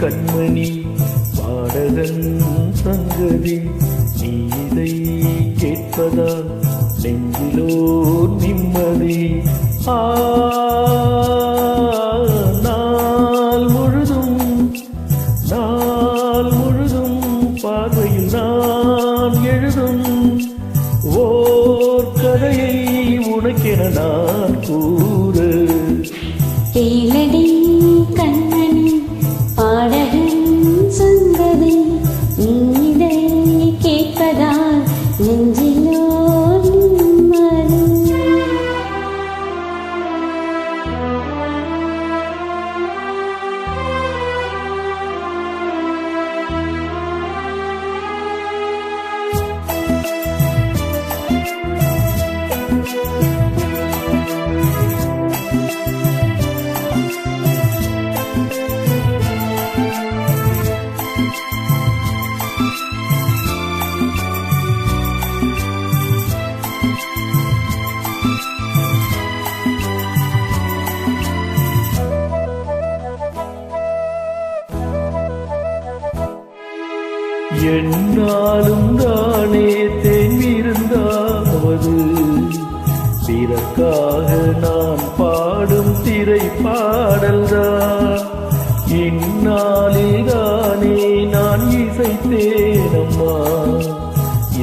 கண்மணி பாடகன் சங்கதி நீ இதை கேட்பதால் நெஞ்சிலோ நிம்மதி. நாள் முழுதும் பார்வையில் நான் எழுதும் ஓர் கதையை உனக்கென நான் கூற. கேளடி கண்மணி பாடகன் சங்கதி நீ இதை கேட்பதால் நெஞ்சிலோ நிம்மதி. என்னாலும் தானே தேங்கியிருந்தாவது பிறக்காக நான் பாடும் திரை பாடல்தான். இந்நாளில் தானே நான் இசைத்தேனம்மா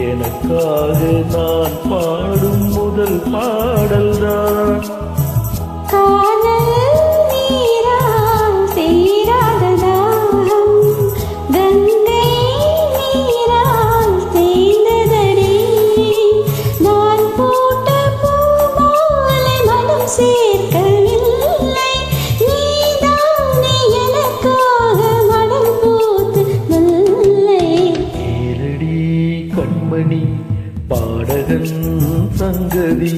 எனக்காக நான் பாடும் முதல் பாடல்தான். கண்மணி பாடகன் சங்கதி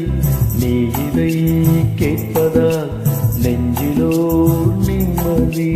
நீ இதை கேட்பதால் நெஞ்சிலோ நிம்மதி.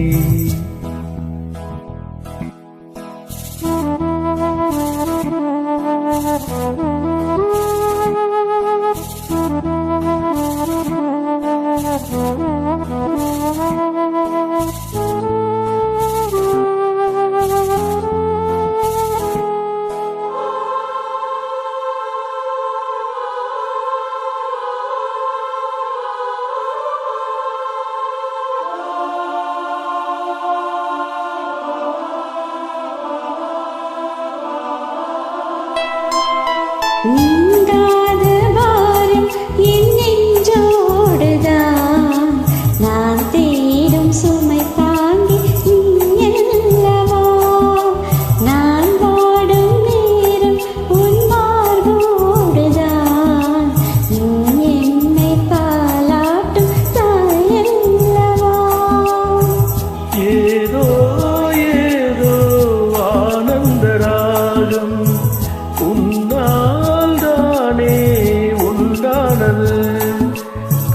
நீங்காத பாரம் என் நெஞ்சோடுதான் நான் தேடும் சுமை தாங்கி நீ அல்லவா. நான் வாடும் நேரம் உன் மார்போடுதான் நீ என்னை பாலாட்டும் தாயல்லவா. ஏதோ ஏதோ ஆனந்த ராகம் உன்னால் தானே உண்டானது.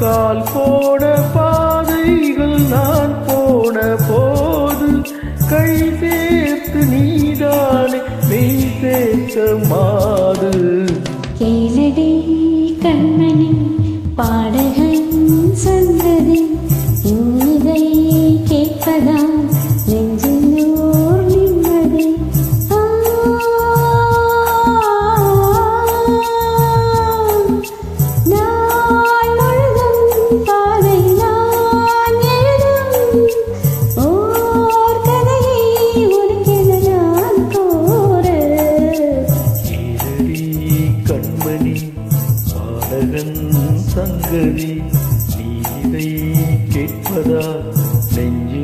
கால் போன பாதைகள் நான் போன போது கை சேர்த்து நீதானே மெய் சேர்த்த மாது. கேளடி கண்மணி பாடகன் சங்கதி இதை கேட்பதால் நெஞ்சிலோர் நிம்மதி. கண்மணி பாடகன் சங்கதி நீ இதை கேட்பதா நெஞ்சு